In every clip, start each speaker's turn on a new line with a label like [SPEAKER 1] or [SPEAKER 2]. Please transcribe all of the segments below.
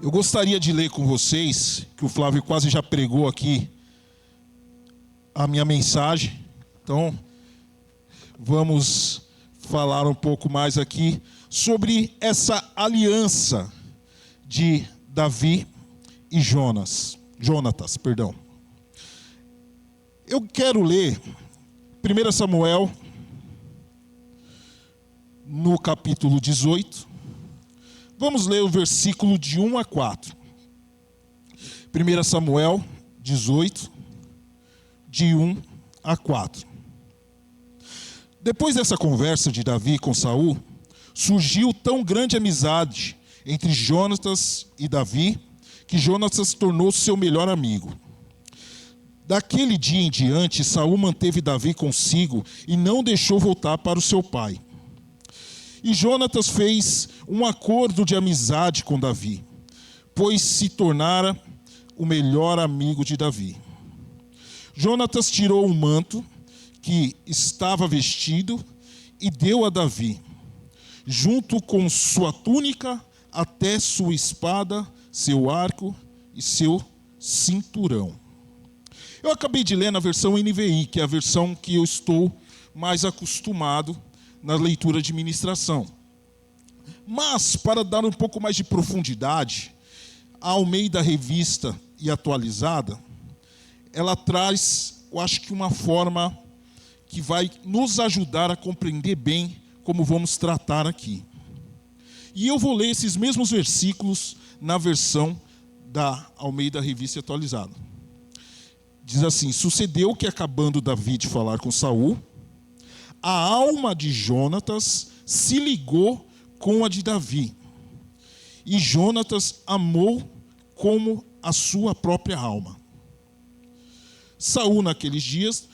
[SPEAKER 1] Eu gostaria de ler com vocês, que o Flávio quase já pregou aqui a minha mensagem. Então, vamos falar um pouco mais aqui sobre essa aliança de Davi e Jonatas. Eu quero ler 1 Samuel, no capítulo 18. Vamos ler o versículo de 1 a 4. 1 Samuel 18, de 1 a 4. Depois dessa conversa de Davi com Saul, surgiu tão grande amizade entre Jonatas e Davi, que Jonatas tornou-se seu melhor amigo. Daquele dia em diante, Saul manteve Davi consigo e não deixou voltar para o seu pai. E Jonatas fez um acordo de amizade com Davi, pois se tornara o melhor amigo de Davi. Jonatas tirou o manto que estava vestido e deu a Davi, junto com sua túnica, até sua espada, seu arco e seu cinturão. Eu acabei de ler na versão NVI, que é a versão que eu estou mais acostumado na leitura de ministração. Mas, para dar um pouco mais de profundidade, a Almeida Revista e Atualizada, ela traz, eu acho que uma forma que vai nos ajudar a compreender bem como vamos tratar aqui. E eu vou ler esses mesmos versículos na versão da Almeida Revista e Atualizada. Diz assim: sucedeu que, acabando Davi de falar com Saul, a alma de Jonatas se ligou com a de Davi, e Jonatas amou como a sua própria alma. Saul, naqueles dias,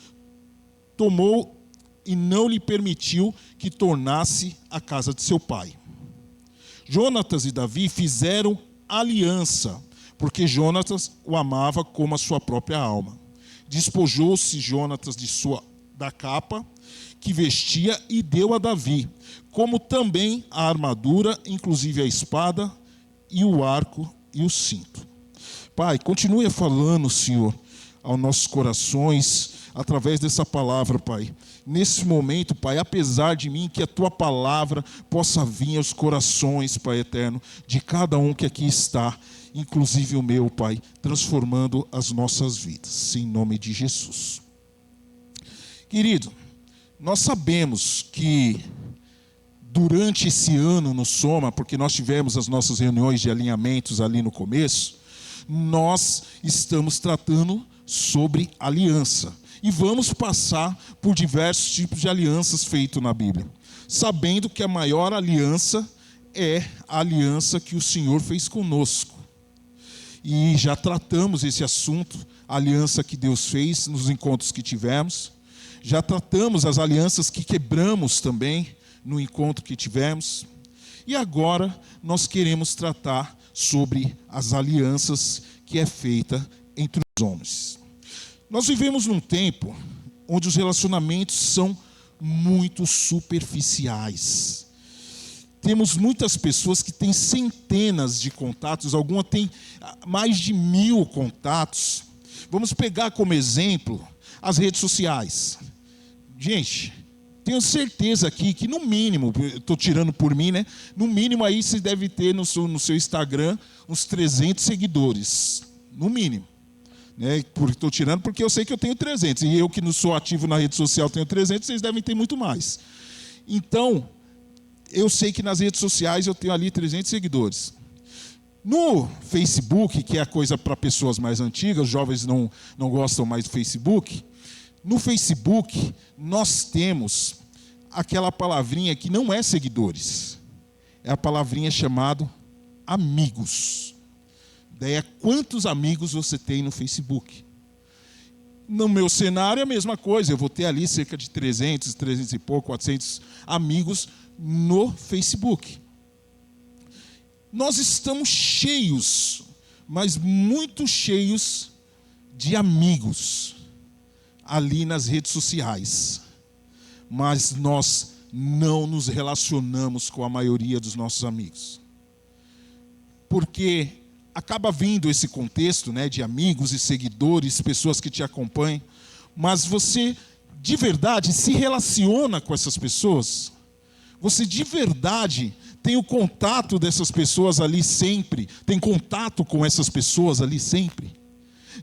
[SPEAKER 1] tomou e não lhe permitiu que tornasse a casa de seu pai. Jonatas e Davi fizeram aliança, porque Jonatas o amava como a sua própria alma. Despojou-se Jonatas da capa que vestia e deu a Davi, como também a armadura, inclusive a espada e o arco e o cinto. Pai, continue falando, Senhor, aos nossos corações, através dessa palavra, Pai. Nesse momento, Pai, apesar de mim, que a Tua palavra possa vir aos corações, Pai eterno, de cada um que aqui está, inclusive o meu, Pai, transformando as nossas vidas, em nome de Jesus. Querido, nós sabemos que durante esse ano no Soma, porque nós tivemos as nossas reuniões de alinhamentos ali no começo, nós estamos tratando sobre aliança. E vamos passar por diversos tipos de alianças feitas na Bíblia, sabendo que a maior aliança é a aliança que o Senhor fez conosco. E já tratamos esse assunto, a aliança que Deus fez nos encontros que tivemos. Já tratamos as alianças que quebramos também no encontro que tivemos. E agora nós queremos tratar sobre as alianças que é feita entre os homens. Nós vivemos num tempo onde os relacionamentos são muito superficiais. Temos muitas pessoas que têm centenas de contatos, algumas têm mais de 1000 contatos. Vamos pegar como exemplo as redes sociais. Gente, tenho certeza aqui que no mínimo, estou tirando por mim, né? No mínimo aí você deve ter no seu Instagram uns 300 seguidores, no mínimo. Estou tirando porque eu sei que eu tenho 300, e eu que não sou ativo na rede social tenho 300, vocês devem ter muito mais. Então, eu sei que nas redes sociais eu tenho ali 300 seguidores. No Facebook, que é a coisa para pessoas mais antigas, os jovens não gostam mais do Facebook. No Facebook, nós temos aquela palavrinha que não é seguidores. É a palavrinha chamada amigos. Daí é quantos amigos você tem no Facebook. No meu cenário é a mesma coisa. Eu vou ter ali cerca de 300 e pouco, 400 amigos no Facebook. Nós estamos cheios, mas muito cheios de amigos ali nas redes sociais. Mas nós não nos relacionamos com a maioria dos nossos amigos. Porque acaba vindo esse contexto, né, de amigos e seguidores, pessoas que te acompanham, mas você de verdade se relaciona com essas pessoas? Você de verdade tem o contato dessas pessoas ali sempre? Tem contato com essas pessoas ali sempre?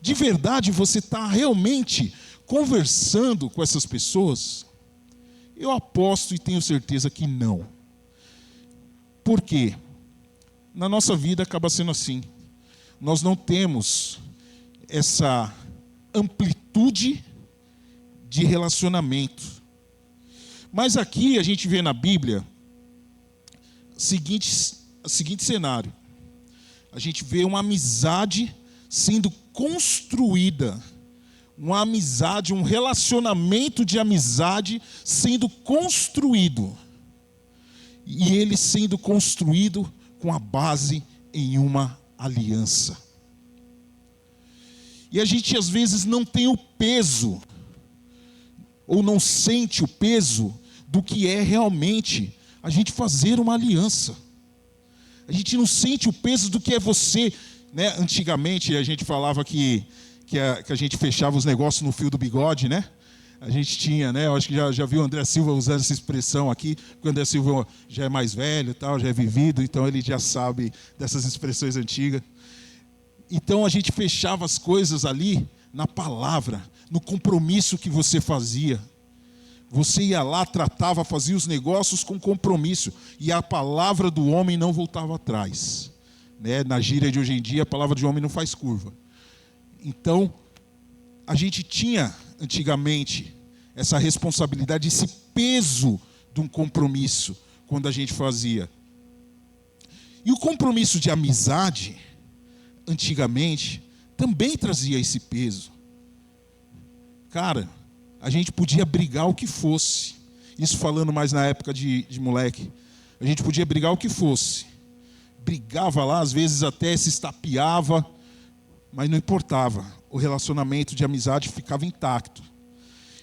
[SPEAKER 1] De verdade você está realmente conversando com essas pessoas? Eu aposto e tenho certeza que não. Por quê? Na nossa vida acaba sendo assim. Nós não temos essa amplitude de relacionamento. Mas aqui a gente vê na Bíblia o seguinte cenário. A gente vê uma amizade sendo construída. Uma amizade, um relacionamento de amizade sendo construído. E ele sendo construído com a base em uma aliança. E a gente às vezes não tem o peso, ou não sente o peso do que é realmente a gente fazer uma aliança. A gente não sente o peso do que é você, né? Antigamente a gente falava que a gente fechava os negócios no fio do bigode, né? A gente tinha, né? Eu acho que já viu o André Silva usando essa expressão aqui, porque o André Silva já é mais velho, tal, já é vivido, então ele já sabe dessas expressões antigas. Então a gente fechava as coisas ali na palavra, no compromisso que você fazia. Você ia lá, tratava, fazia os negócios com compromisso, e a palavra do homem não voltava atrás, né? Na gíria de hoje em dia, a palavra de homem não faz curva. Então, a gente tinha antigamente essa responsabilidade, esse peso de um compromisso quando a gente fazia. E o compromisso de amizade, antigamente, também trazia esse peso. Cara, a gente podia brigar o que fosse. Isso falando mais na época de moleque. A gente podia brigar o que fosse. Brigava lá, às vezes até se estapeava, mas não importava. O relacionamento de amizade ficava intacto.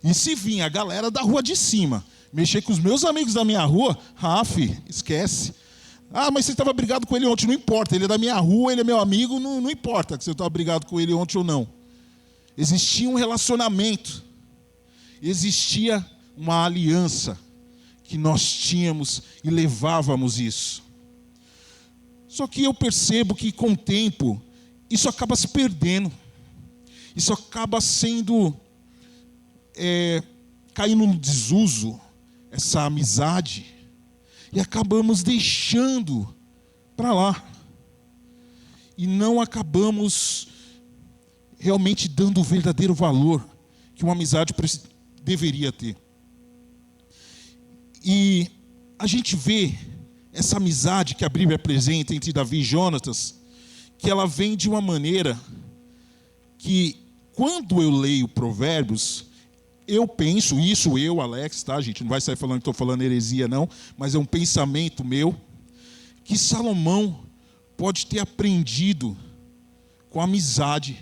[SPEAKER 1] E se vinha a galera da rua de cima mexer com os meus amigos da minha rua, esquece. Ah, mas você estava brigado com ele ontem, não importa. Ele é da minha rua, ele é meu amigo, não importa que você estava brigado com ele ontem ou não. Existia um relacionamento. Existia uma aliança que nós tínhamos e levávamos isso. Só que eu percebo que com o tempo isso acaba se perdendo. Isso acaba sendo caindo no desuso, essa amizade, e acabamos deixando para lá. E não acabamos realmente dando o verdadeiro valor que uma amizade deveria ter. E a gente vê essa amizade que a Bíblia apresenta entre Davi e Jonatas, que ela vem de uma maneira que, quando eu leio Provérbios, eu penso, Alex, tá, gente? Não vai sair falando que estou falando heresia, não, mas é um pensamento meu, que Salomão pode ter aprendido com a amizade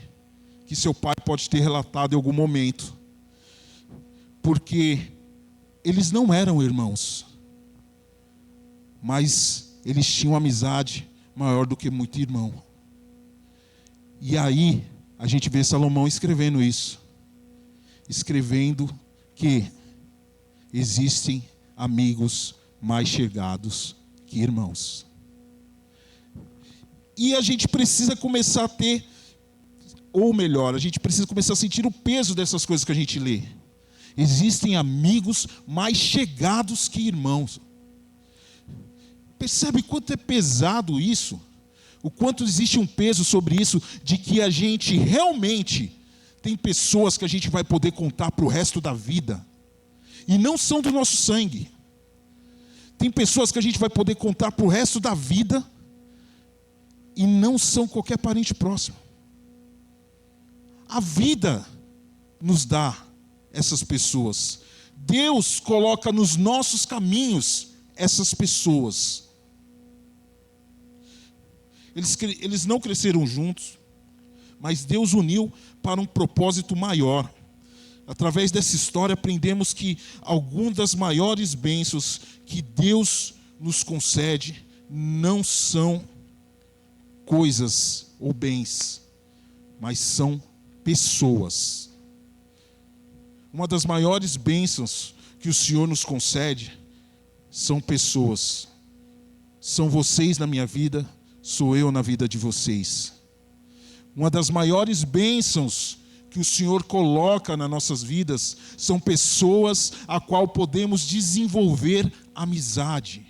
[SPEAKER 1] que seu pai pode ter relatado em algum momento. Porque eles não eram irmãos, mas eles tinham amizade maior do que muito irmão. E aí a gente vê Salomão escrevendo isso. Escrevendo que existem amigos mais chegados que irmãos. E a gente precisa começar a ter, ou melhor, a gente precisa começar a sentir o peso dessas coisas que a gente lê. Existem amigos mais chegados que irmãos. Percebe quanto é pesado isso? O quanto existe um peso sobre isso, de que a gente realmente tem pessoas que a gente vai poder contar para o resto da vida, e não são do nosso sangue. Tem pessoas que a gente vai poder contar para o resto da vida, e não são qualquer parente próximo. A vida nos dá essas pessoas. Deus coloca nos nossos caminhos essas pessoas. Eles não cresceram juntos, mas Deus uniu para um propósito maior. Através dessa história aprendemos que algumas das maiores bênçãos que Deus nos concede não são coisas ou bens, mas são pessoas. Uma das maiores bênçãos que o Senhor nos concede são pessoas. São vocês na minha vida, sou eu na vida de vocês. Uma das maiores bênçãos que o Senhor coloca nas nossas vidas são pessoas a qual podemos desenvolver amizade.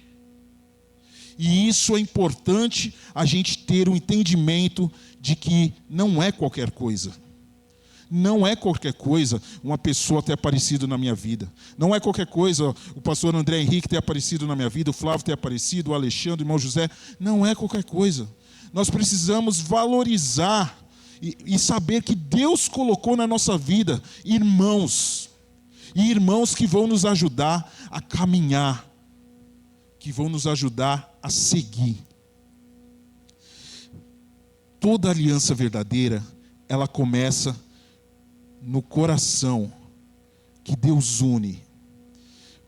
[SPEAKER 1] E isso é importante a gente ter o entendimento de que não é qualquer coisa. Não é qualquer coisa uma pessoa ter aparecido na minha vida. Não é qualquer coisa o pastor André Henrique ter aparecido na minha vida, o Flávio ter aparecido, o Alexandre, o irmão José. Não é qualquer coisa. Nós precisamos valorizar e saber que Deus colocou na nossa vida irmãos. E irmãos que vão nos ajudar a caminhar, que vão nos ajudar a seguir. Toda aliança verdadeira, ela começa no coração que Deus une.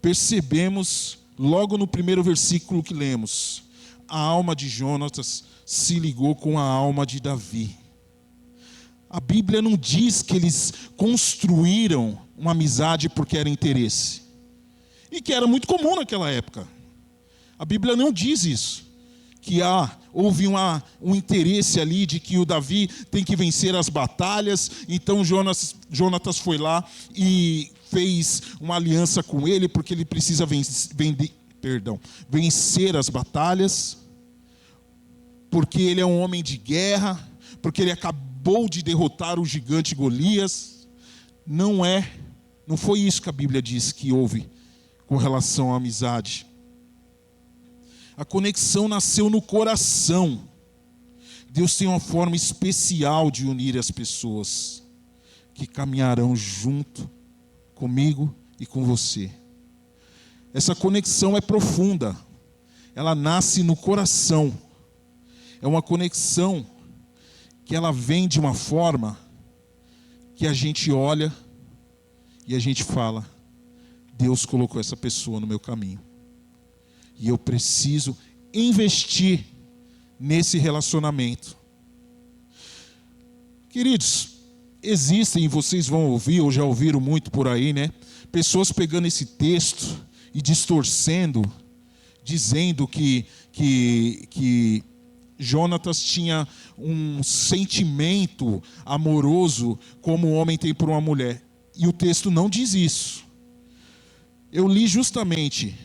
[SPEAKER 1] Percebemos logo no primeiro versículo que lemos, a alma de Jonatas se ligou com a alma de Davi. A Bíblia não diz que eles construíram uma amizade porque era interesse, e que era muito comum naquela época. A Bíblia não diz isso, que houve um interesse ali de que o Davi tem que vencer as batalhas, então Jonatas foi lá e fez uma aliança com ele, porque ele precisa vencer as batalhas, porque ele é um homem de guerra, porque ele acabou de derrotar o gigante Golias. Não foi isso que a Bíblia diz que houve com relação à amizade. A conexão nasceu no coração. Deus tem uma forma especial de unir as pessoas que caminharão junto comigo e com você. Essa conexão é profunda. Ela nasce no coração. É uma conexão que ela vem de uma forma que a gente olha e a gente fala: Deus colocou essa pessoa no meu caminho. E eu preciso investir nesse relacionamento. Queridos, existem, vocês vão ouvir, ou já ouviram muito por aí, né? Pessoas pegando esse texto e distorcendo, dizendo que Jonatas tinha um sentimento amoroso como o homem tem por uma mulher. E o texto não diz isso. Eu li justamente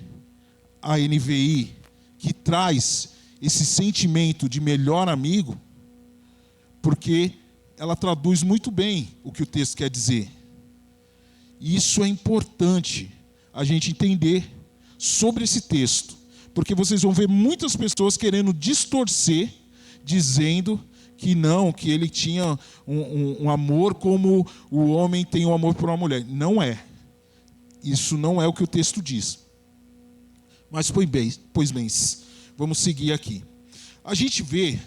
[SPEAKER 1] a NVI, que traz esse sentimento de melhor amigo, porque ela traduz muito bem o que o texto quer dizer. E isso é importante a gente entender sobre esse texto, porque vocês vão ver muitas pessoas querendo distorcer, dizendo que não, que ele tinha um amor como o homem tem um amor por uma mulher. Não é. Isso não é o que o texto diz. Mas, pois bem, vamos seguir aqui. A gente vê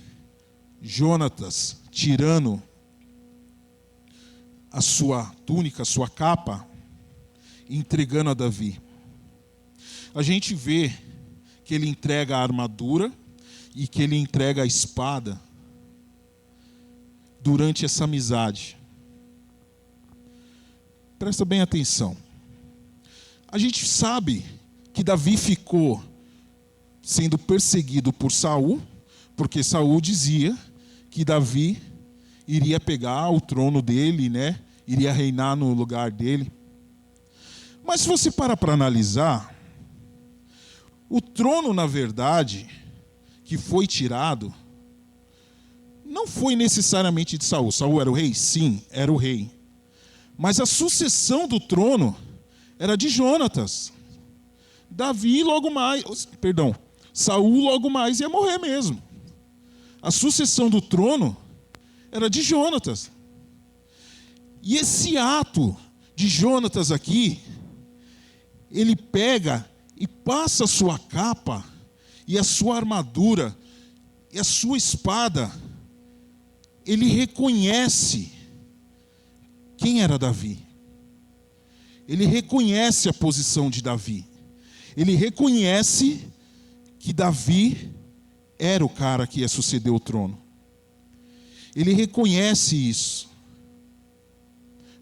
[SPEAKER 1] Jonatas tirando a sua túnica, a sua capa, e entregando a Davi. A gente vê que ele entrega a armadura e que ele entrega a espada durante essa amizade. Presta bem atenção. A gente sabe que Davi ficou sendo perseguido por Saul, porque Saul dizia que Davi iria pegar o trono dele, né? Iria reinar no lugar dele. Mas se você parar para analisar, o trono, na verdade, que foi tirado, não foi necessariamente de Saul. Saul era o rei? Sim, era o rei. Mas a sucessão do trono era de Jonatas. Saul logo mais ia morrer mesmo. A sucessão do trono era de Jonatas. E esse ato de Jonatas aqui, ele pega e passa a sua capa e a sua armadura e a sua espada. Ele reconhece quem era Davi. Ele reconhece a posição de Davi. Ele reconhece que Davi era o cara que ia suceder o trono. Ele reconhece isso.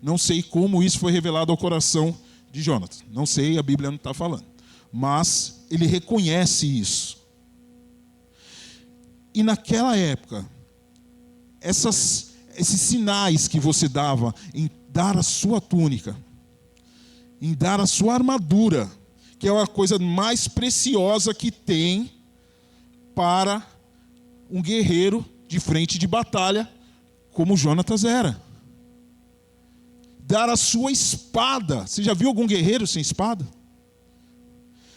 [SPEAKER 1] Não sei como isso foi revelado ao coração de Jonatas. Não sei, a Bíblia não está falando. Mas ele reconhece isso. E naquela época, esses sinais que você dava em dar a sua túnica, em dar a sua armadura, que é a coisa mais preciosa que tem para um guerreiro de frente de batalha, como Jonatas era. Dar a sua espada. Você já viu algum guerreiro sem espada?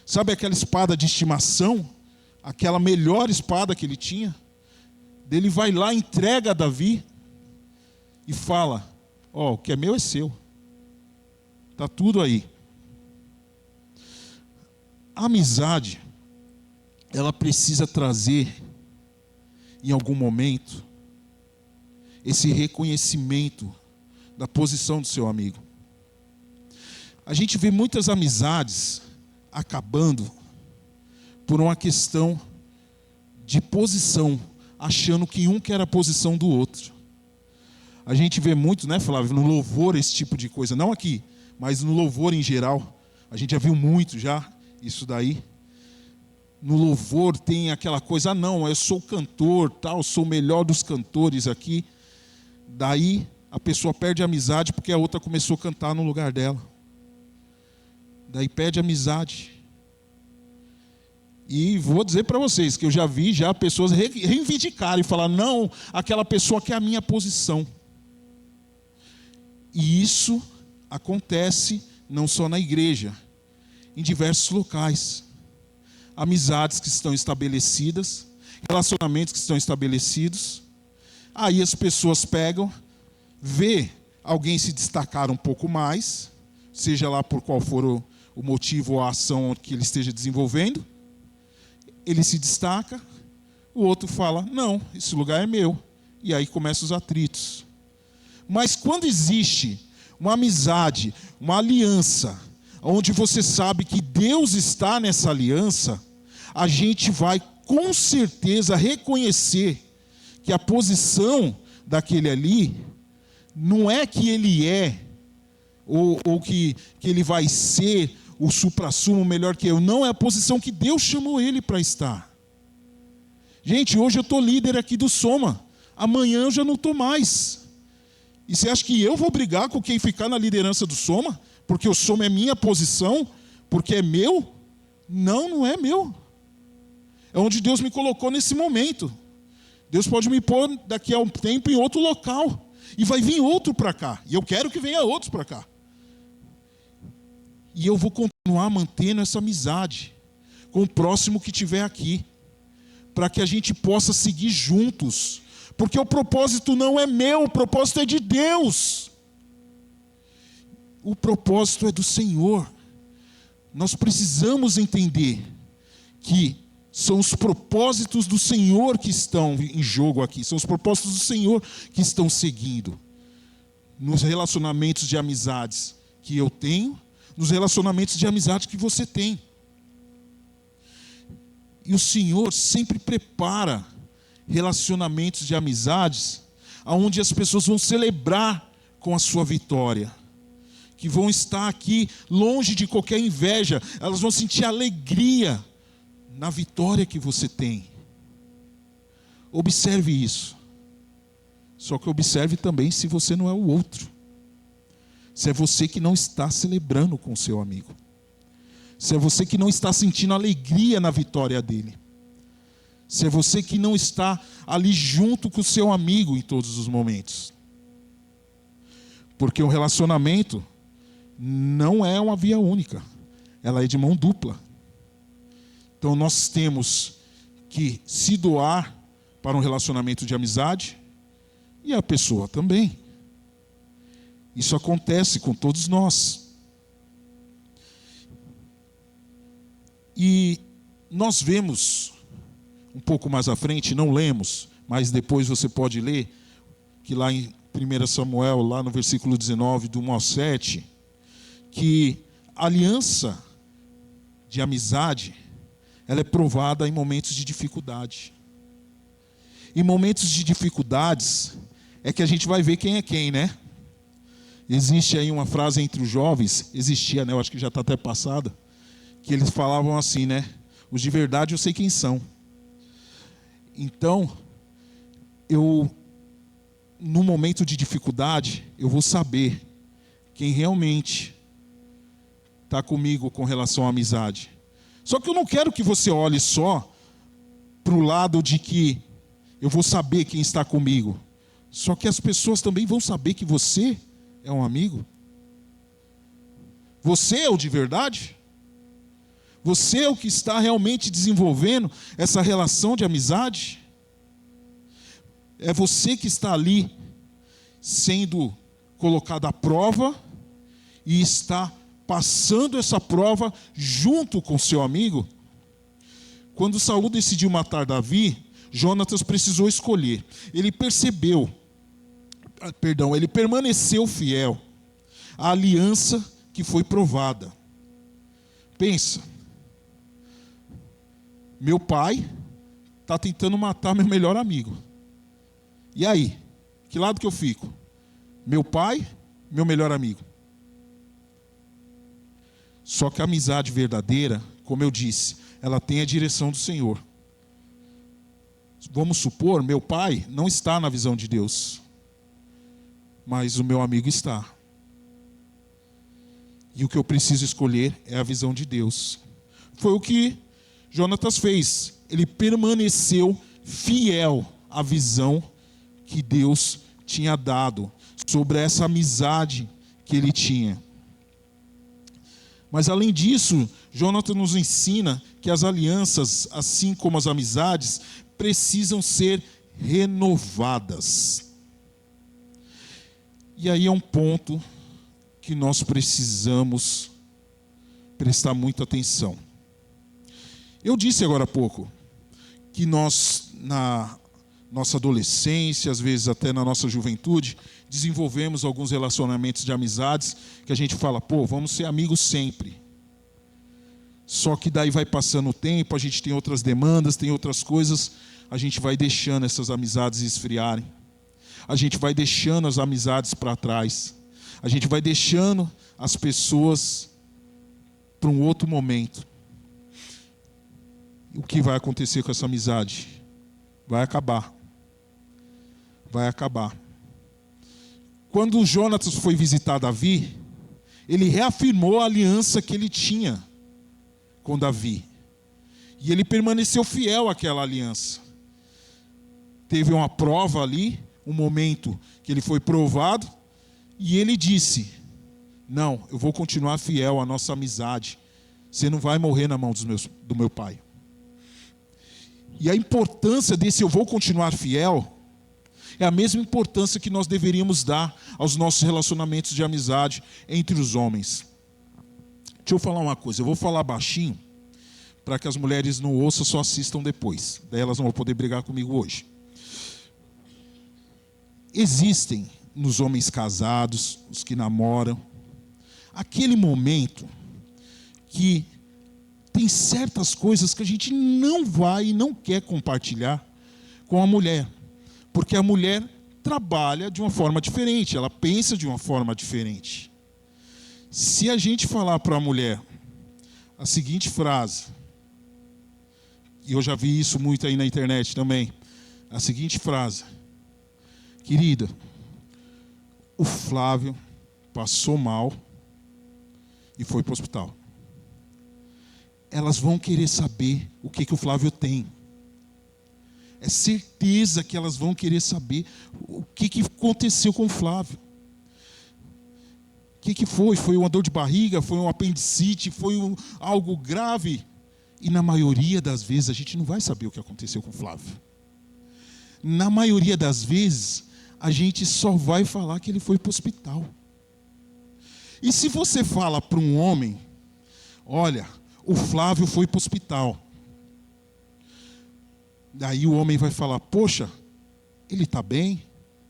[SPEAKER 1] Sabe aquela espada de estimação? Aquela melhor espada que ele tinha? Ele vai lá, entrega a Davi e fala: ó, o que é meu é seu. Está tudo aí. A amizade, ela precisa trazer, em algum momento, esse reconhecimento da posição do seu amigo. A gente vê muitas amizades acabando por uma questão de posição, achando que um quer a posição do outro. A gente vê muito, né, Flávio, no louvor esse tipo de coisa, não aqui, mas no louvor em geral. A gente já viu muito já isso daí. No louvor tem aquela coisa: não, eu sou cantor, tal, sou o melhor dos cantores aqui. Daí a pessoa perde a amizade porque a outra começou a cantar no lugar dela. Daí perde a amizade. E vou dizer para vocês que eu já vi pessoas reivindicarem e falar: não, aquela pessoa quer a minha posição. E isso acontece não só na igreja, em diversos locais. Amizades que estão estabelecidas, relacionamentos que estão estabelecidos. Aí as pessoas pegam, vê alguém se destacar um pouco mais, seja lá por qual for o motivo ou a ação que ele esteja desenvolvendo. Ele se destaca, o outro fala: não, esse lugar é meu. E aí começam os atritos. Mas quando existe uma amizade, uma aliança, onde você sabe que Deus está nessa aliança, a gente vai com certeza reconhecer que a posição daquele ali não é que ele é, ou que ele vai ser o suprassumo melhor que eu. Não, é a posição que Deus chamou ele para estar. Gente, hoje eu estou líder aqui do Soma, amanhã eu já não estou mais. E você acha que eu vou brigar com quem ficar na liderança do Soma? Porque o Soma é minha posição? Porque é meu? Não, não é meu. É onde Deus me colocou nesse momento. Deus pode me pôr daqui a um tempo em outro local. E vai vir outro para cá. E eu quero que venha outros para cá. E eu vou continuar mantendo essa amizade com o próximo que estiver aqui, para que a gente possa seguir juntos. Porque o propósito não é meu, o propósito é de Deus. O propósito é do Senhor. Nós precisamos entender que são os propósitos do Senhor que estão em jogo aqui. São os propósitos do Senhor que estão seguindo. Nos relacionamentos de amizades que eu tenho, nos relacionamentos de amizade que você tem. E o Senhor sempre prepara relacionamentos de amizades onde as pessoas vão celebrar com a sua vitória. Que vão estar aqui longe de qualquer inveja. Elas vão sentir alegria na vitória que você tem. Observe isso. Só que observe também se você não é o outro. Se é você que não está celebrando com o seu amigo. Se é você que não está sentindo alegria na vitória dele. Se é você que não está ali junto com o seu amigo em todos os momentos. Porque o relacionamento não é uma via única. Ela é de mão dupla. Então nós temos que se doar para um relacionamento de amizade e a pessoa também. Isso acontece com todos nós. E nós vemos, um pouco mais à frente, não lemos, mas depois você pode ler, que lá em 1 Samuel, lá no versículo 19, do 1 ao 7, que a aliança de amizade, ela é provada em momentos de dificuldade. Em momentos de dificuldades, é que a gente vai ver quem é quem, né? Existe aí uma frase entre os jovens, existia, né? Eu acho que já está até passada, que eles falavam assim, né? Os de verdade eu sei quem são. Então, no momento de dificuldade, eu vou saber quem realmente está comigo com relação à amizade. Só que eu não quero que você olhe só para o lado de que eu vou saber quem está comigo. Só que as pessoas também vão saber que você é um amigo. Você é o de verdade? Você é o que está realmente desenvolvendo essa relação de amizade? É você que está ali sendo colocado à prova e está passando essa prova junto com seu amigo? Quando Saul decidiu matar Davi, Jonatas precisou escolher. Ele permaneceu fiel à aliança que foi provada. Pensa, meu pai está tentando matar meu melhor amigo. E aí? Que lado que eu fico? Meu pai, meu melhor amigo. Só que a amizade verdadeira, como eu disse, ela tem a direção do Senhor. Vamos supor, meu pai não está na visão de Deus, mas o meu amigo está. E o que eu preciso escolher é a visão de Deus. Foi o que Jonatas fez. Ele permaneceu fiel à visão que Deus tinha dado sobre essa amizade que ele tinha. Mas além disso, Jonatas nos ensina que as alianças, assim como as amizades, precisam ser renovadas. E aí é um ponto que nós precisamos prestar muita atenção. Eu disse agora há pouco que nós, na nossa adolescência, às vezes até na nossa juventude, desenvolvemos alguns relacionamentos de amizades que a gente fala, vamos ser amigos sempre. Só que daí vai passando o tempo, a gente tem outras demandas, tem outras coisas, a gente vai deixando essas amizades esfriarem. A gente vai deixando as amizades para trás. A gente vai deixando as pessoas para um outro momento. O que vai acontecer com essa amizade? Vai acabar. Vai acabar. Quando Jonatas foi visitar Davi, ele reafirmou a aliança que ele tinha com Davi. E ele permaneceu fiel àquela aliança. Teve uma prova ali, um momento que ele foi provado, e ele disse, não, eu vou continuar fiel à nossa amizade. Você não vai morrer na mão do meu pai. E a importância desse eu vou continuar fiel é a mesma importância que nós deveríamos dar aos nossos relacionamentos de amizade entre os homens. Deixa eu falar uma coisa, eu vou falar baixinho, para que as mulheres não ouçam, só assistam depois. Daí elas não vão poder brigar comigo hoje. Existem nos homens casados, os que namoram, aquele momento que tem certas coisas que a gente não vai e não quer compartilhar com a mulher. Porque a mulher trabalha de uma forma diferente, ela pensa de uma forma diferente. Se a gente falar para a mulher a seguinte frase, e eu já vi isso muito aí na internet também, a seguinte frase, querida, o Flávio passou mal e foi para o hospital. Elas vão querer saber o que o Flávio tem. É certeza que elas vão querer saber o que aconteceu com o Flávio. O que foi? Foi uma dor de barriga? Foi um apendicite? Foi algo grave? E na maioria das vezes a gente não vai saber o que aconteceu com o Flávio. Na maioria das vezes a gente só vai falar que ele foi para o hospital. E se você fala para um homem, olha, o Flávio foi para o hospital. Daí o homem vai falar, poxa, ele está bem,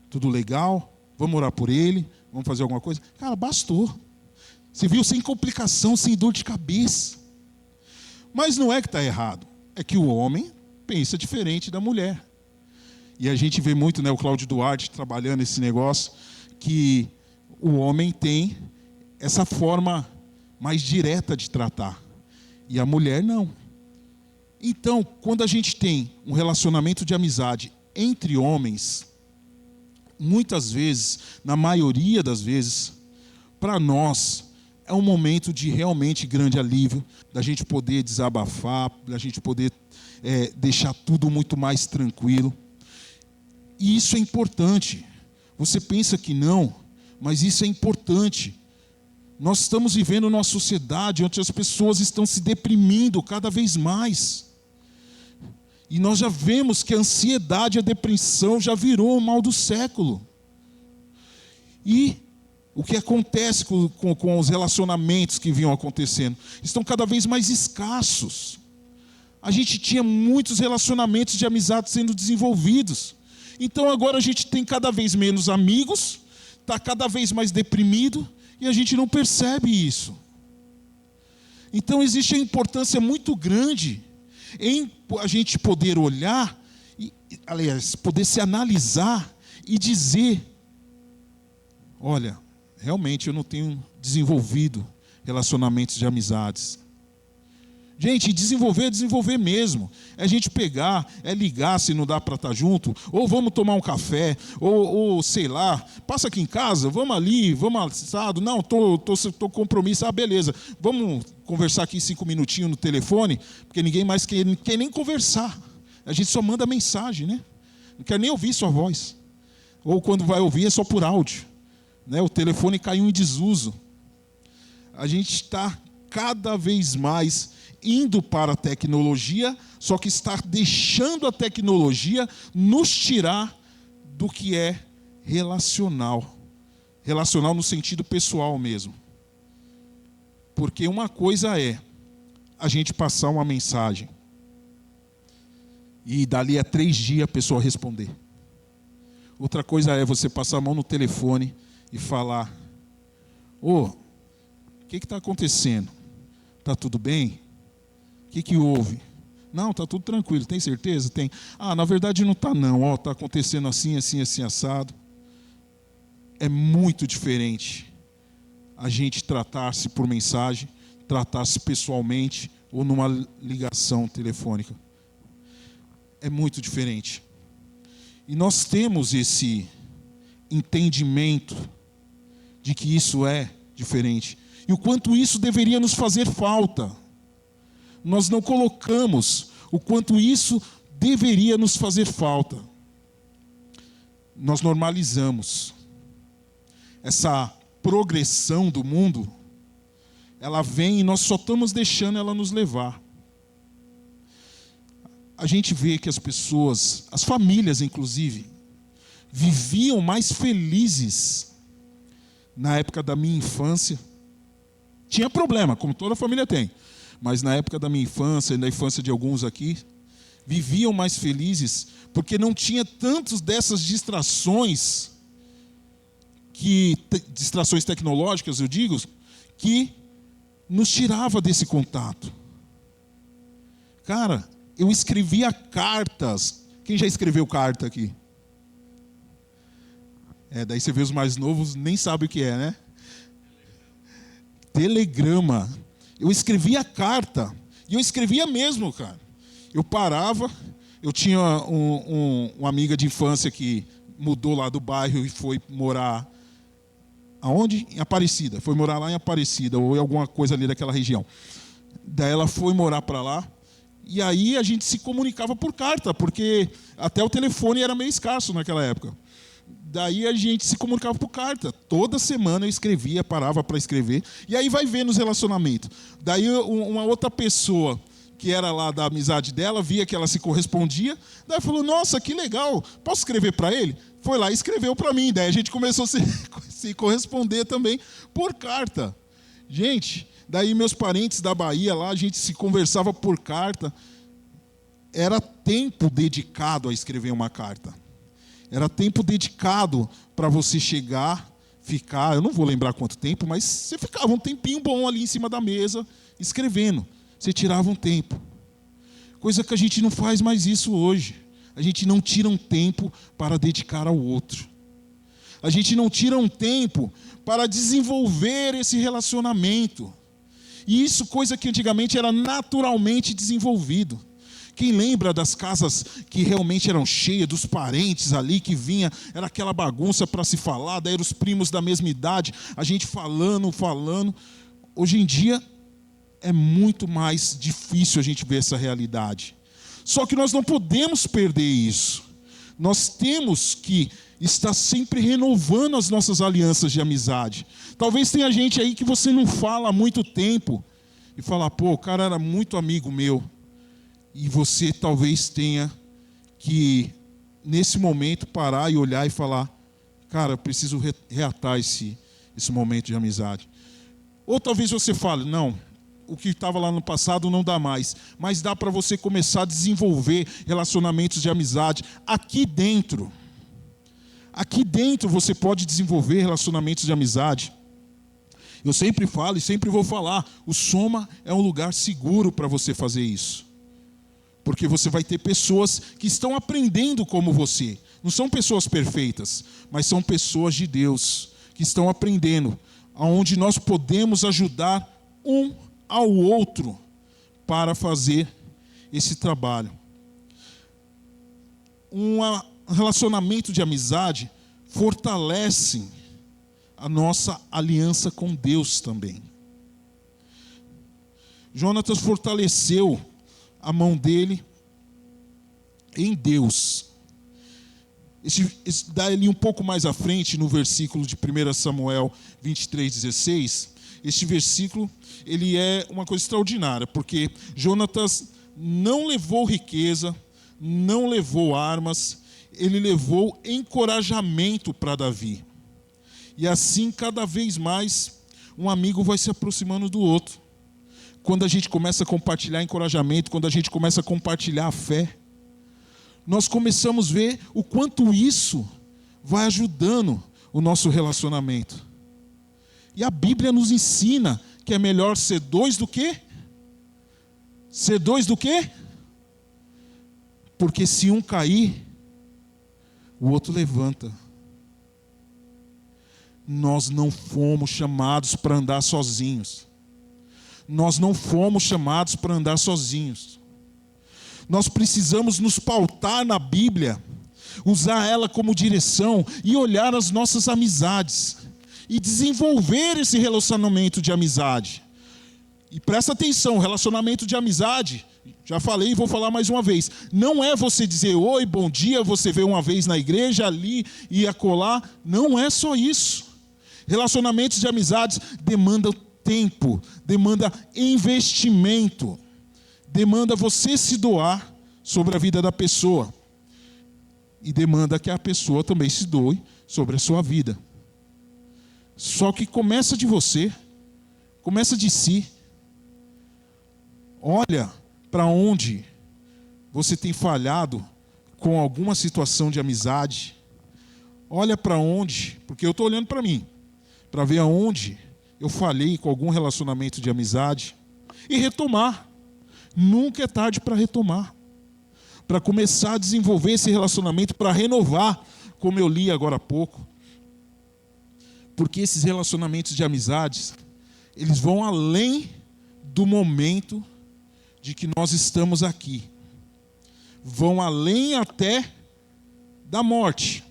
[SPEAKER 1] tudo legal, vamos orar por ele, vamos fazer alguma coisa. Cara, bastou. Você viu, sem complicação, sem dor de cabeça. Mas não é que está errado, é que o homem pensa diferente da mulher. E a gente vê muito, né, o Cláudio Duarte trabalhando esse negócio, que o homem tem essa forma mais direta de tratar, e a mulher não. Então, quando a gente tem um relacionamento de amizade entre homens, muitas vezes, na maioria das vezes, para nós, é um momento de realmente grande alívio, da gente poder desabafar, da gente poder deixar tudo muito mais tranquilo. E isso é importante. Você pensa que não, mas isso é importante. Nós estamos vivendo numa sociedade onde as pessoas estão se deprimindo cada vez mais. E nós já vemos que a ansiedade e a depressão já virou o mal do século. E o que acontece com os relacionamentos que vinham acontecendo? Estão cada vez mais escassos. A gente tinha muitos relacionamentos de amizade sendo desenvolvidos. Então agora a gente tem cada vez menos amigos, está cada vez mais deprimido, e a gente não percebe isso. Então existe a importância muito grande em a gente poder olhar, aliás, poder se analisar e dizer: olha, realmente eu não tenho desenvolvido relacionamentos de amizades. Gente, desenvolver é desenvolver mesmo. É a gente pegar, é ligar se não dá para estar junto, ou vamos tomar um café, ou sei lá, passa aqui em casa, vamos ali, vamos assado. Não, tô compromisso, beleza. Vamos conversar aqui 5 minutinhos no telefone, porque ninguém mais quer nem conversar. A gente só manda mensagem, né? Não quer nem ouvir sua voz. Ou quando vai ouvir é só por áudio, né? O telefone caiu em desuso. A gente está cada vez mais indo para a tecnologia, só que está deixando a tecnologia nos tirar do que é relacional. Relacional no sentido pessoal mesmo. Porque uma coisa é a gente passar uma mensagem e dali a 3 dias a pessoa responder. Outra coisa é você passar a mão no telefone e falar: o que está acontecendo? Está tudo bem? O que houve? Não, está tudo tranquilo, tem certeza? Tem. Na verdade não está não, está acontecendo assim, assim, assim, assado. É muito diferente a gente tratar-se por mensagem, tratar-se pessoalmente ou numa ligação telefônica. É muito diferente. E nós temos esse entendimento de que isso é diferente. E o quanto isso deveria nos fazer falta. Nós não colocamos o quanto isso deveria nos fazer falta. Nós normalizamos. Essa progressão do mundo, ela vem e nós só estamos deixando ela nos levar. A gente vê que as pessoas, as famílias inclusive, viviam mais felizes na época da minha infância. Tinha problema, como toda família tem. Mas na época da minha infância e na infância de alguns aqui, viviam mais felizes porque não tinha tantas dessas distrações, distrações tecnológicas, eu digo, que nos tirava desse contato. Cara, eu escrevia cartas. Quem já escreveu carta aqui? Daí você vê os mais novos, nem sabe o que é, né? Telegrama. Eu escrevia carta. E eu escrevia mesmo, cara. Eu parava. Eu tinha uma amiga de infância que mudou lá do bairro e foi morar... Aonde? Em Aparecida. Foi morar lá em Aparecida, ou em alguma coisa ali daquela região. Daí ela foi morar para lá. E aí a gente se comunicava por carta, porque até o telefone era meio escasso naquela época. Daí a gente se comunicava por carta. Toda semana eu escrevia, parava para escrever. E aí vai ver nos relacionamentos. Daí uma outra pessoa que era lá da amizade dela, via que ela se correspondia. Daí falou: nossa, que legal, posso escrever para ele? Foi lá e escreveu para mim. Daí a gente começou a se corresponder também por carta. Gente, daí meus parentes da Bahia lá, a gente se conversava por carta. Era tempo dedicado a escrever uma carta. Era tempo dedicado para você chegar, ficar, eu não vou lembrar quanto tempo, mas você ficava um tempinho bom ali em cima da mesa, escrevendo. Você tirava um tempo. Coisa que a gente não faz mais isso hoje. a gente não tira um tempo para dedicar ao outro. A gente não tira um tempo para desenvolver esse relacionamento. E isso, coisa que antigamente era naturalmente desenvolvido. Quem lembra das casas que realmente eram cheias, dos parentes ali que vinha, era aquela bagunça para se falar, daí eram os primos da mesma idade, a gente falando. Hoje em dia é muito mais difícil a gente ver essa realidade. Só que nós não podemos perder isso. Nós temos que estar sempre renovando as nossas alianças de amizade. Talvez tenha gente aí que você não fala há muito tempo e fala, pô, o cara era muito amigo meu. E você talvez tenha que, nesse momento, parar e olhar e falar, cara, eu preciso reatar esse momento de amizade. Ou talvez você fale, não, o que estava lá no passado não dá mais. Mas dá para você começar a desenvolver relacionamentos de amizade aqui dentro. Aqui dentro você pode desenvolver relacionamentos de amizade. Eu sempre falo e sempre vou falar, o Soma é um lugar seguro para você fazer isso. Porque você vai ter pessoas que estão aprendendo como você. Não são pessoas perfeitas, mas são pessoas de Deus, que estão aprendendo, onde nós podemos ajudar um ao outro para fazer esse trabalho. Um relacionamento de amizade fortalece a nossa aliança com Deus também. Jonatas fortaleceu a mão dele em Deus. Daí um pouco mais à frente, no versículo de 1 Samuel 23:16, este versículo ele é uma coisa extraordinária, porque Jonatas não levou riqueza, não levou armas, ele levou encorajamento para Davi. E assim, cada vez mais, um amigo vai se aproximando do outro. Quando a gente começa a compartilhar encorajamento, quando a gente começa a compartilhar a fé, nós começamos a ver o quanto isso vai ajudando o nosso relacionamento. E a Bíblia nos ensina que é melhor ser dois do que? Ser dois do que? Porque se um cair, o outro levanta. Nós não fomos chamados para andar sozinhos. Nós não fomos chamados para andar sozinhos. Nós precisamos nos pautar na Bíblia, usar ela como direção e olhar as nossas amizades e desenvolver esse relacionamento de amizade. E presta atenção, relacionamento de amizade, já falei e vou falar mais uma vez, não é você dizer oi, bom dia, você vê uma vez na igreja, ali e acolá, não é só isso. Relacionamentos de amizades demandam tempo, demanda investimento, demanda você se doar sobre a vida da pessoa e demanda que a pessoa também se doe sobre a sua vida. Só que começa de você, começa de si. Olha para onde você tem falhado com alguma situação de amizade. Olha para onde, porque eu estou olhando para mim, para ver aonde eu falhei com algum relacionamento de amizade e retomar. Nunca é tarde para retomar, para começar a desenvolver esse relacionamento, para renovar, como eu li agora há pouco. Porque esses relacionamentos de amizades, eles vão além do momento de que nós estamos aqui. Vão além até da morte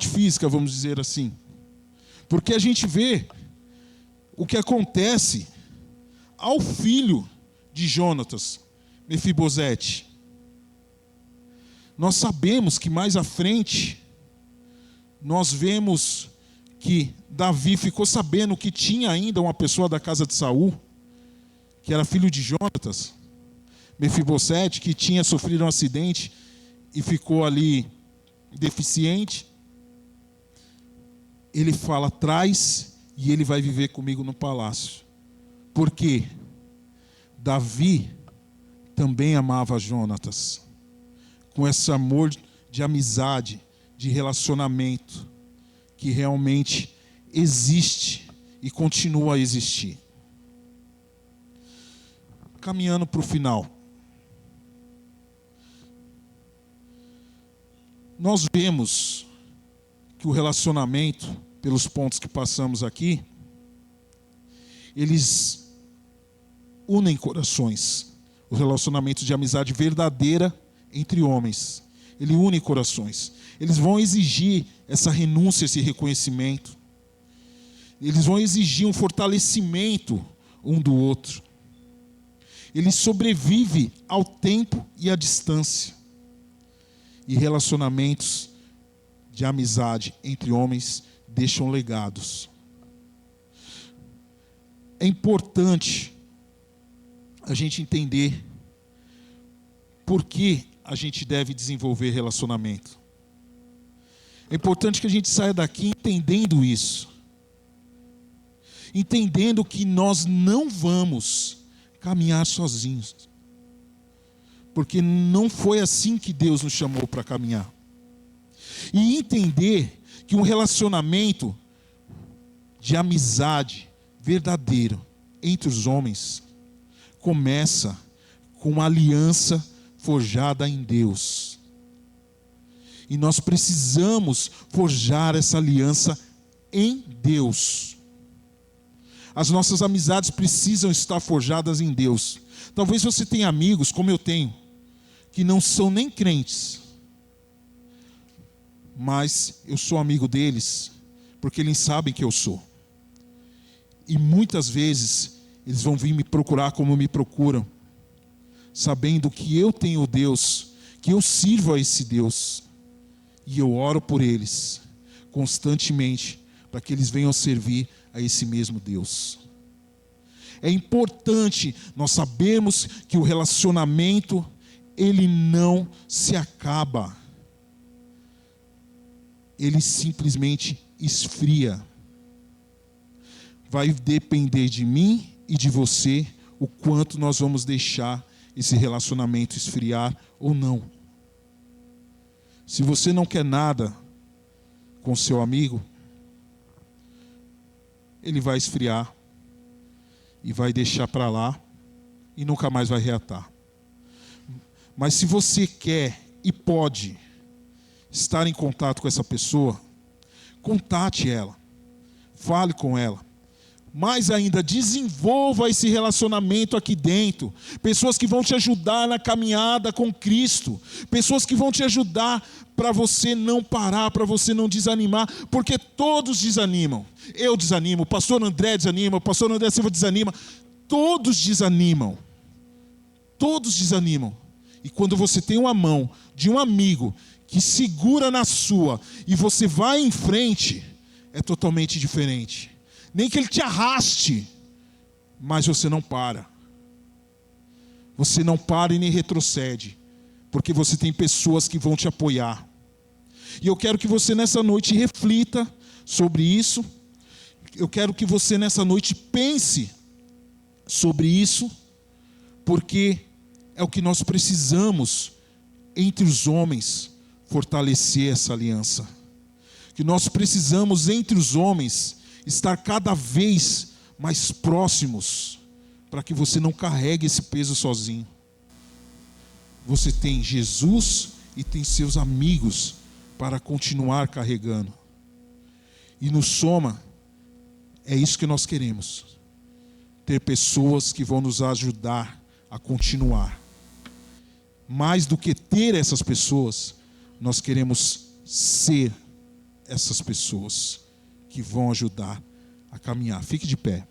[SPEAKER 1] física, vamos dizer assim. Porque a gente vê o que acontece ao filho de Jonatas, Mefibosete. Nós sabemos que mais à frente, nós vemos que Davi ficou sabendo que tinha ainda uma pessoa da casa de Saul, que era filho de Jonatas, Mefibosete, que tinha sofrido um acidente e ficou ali deficiente. Ele fala, traz e ele vai viver comigo no palácio. Por quê? Davi também amava Jonatas, com esse amor de amizade, de relacionamento, que realmente existe e continua a existir. Caminhando para o final. nós vemos que o relacionamento, pelos pontos que passamos aqui, eles unem corações. O relacionamento de amizade verdadeira entre homens, ele une corações. Eles vão exigir essa renúncia, esse reconhecimento. Eles vão exigir um fortalecimento um do outro. Ele sobrevive ao tempo e à distância. E relacionamentos de amizade entre homens deixam legados. É importante a gente entender por que a gente deve desenvolver relacionamento. É importante que a gente saia daqui entendendo isso. Entendendo que nós não vamos caminhar sozinhos. Porque não foi assim que Deus nos chamou para caminhar. E entender que um relacionamento de amizade verdadeiro entre os homens começa com uma aliança forjada em Deus. E nós precisamos forjar essa aliança em Deus. As nossas amizades precisam estar forjadas em Deus. Talvez você tenha amigos, como eu tenho, que não são nem crentes. Mas eu sou amigo deles, porque eles sabem que eu sou. E muitas vezes eles vão vir me procurar como me procuram, sabendo que eu tenho Deus, que eu sirvo a esse Deus. E eu oro por eles constantemente, para que eles venham servir a esse mesmo Deus. É importante nós sabermos que o relacionamento, ele não se acaba. Ele simplesmente esfria. Vai depender de mim e de você o quanto nós vamos deixar esse relacionamento esfriar ou não. Se você não quer nada com seu amigo, ele vai esfriar e vai deixar para lá e nunca mais vai reatar. Mas se você quer e pode estar em contato com essa pessoa, contate ela, fale com ela. Mais ainda, desenvolva esse relacionamento aqui dentro. Pessoas que vão te ajudar na caminhada com Cristo. Pessoas que vão te ajudar para você não parar, para você não desanimar. Porque todos desanimam. Eu desanimo, o pastor André desanima, o pastor André Silva desanima. Todos desanimam. Todos desanimam. E quando você tem uma mão de um amigo que segura na sua e você vai em frente, é totalmente diferente. Nem que ele te arraste, mas você não para. Você não para e nem retrocede, porque você tem pessoas que vão te apoiar. E eu quero que você nessa noite reflita sobre isso. Eu quero que você nessa noite pense sobre isso, porque é o que nós precisamos entre os homens, fortalecer essa aliança. Que nós precisamos entre os homens estar cada vez mais próximos, para que você não carregue esse peso sozinho. Você tem Jesus e tem seus amigos para continuar carregando. E no Soma, é isso que nós queremos. Ter pessoas que vão nos ajudar a continuar. Mais do que ter essas pessoas, nós queremos ser essas pessoas que vão ajudar a caminhar. Fique de pé.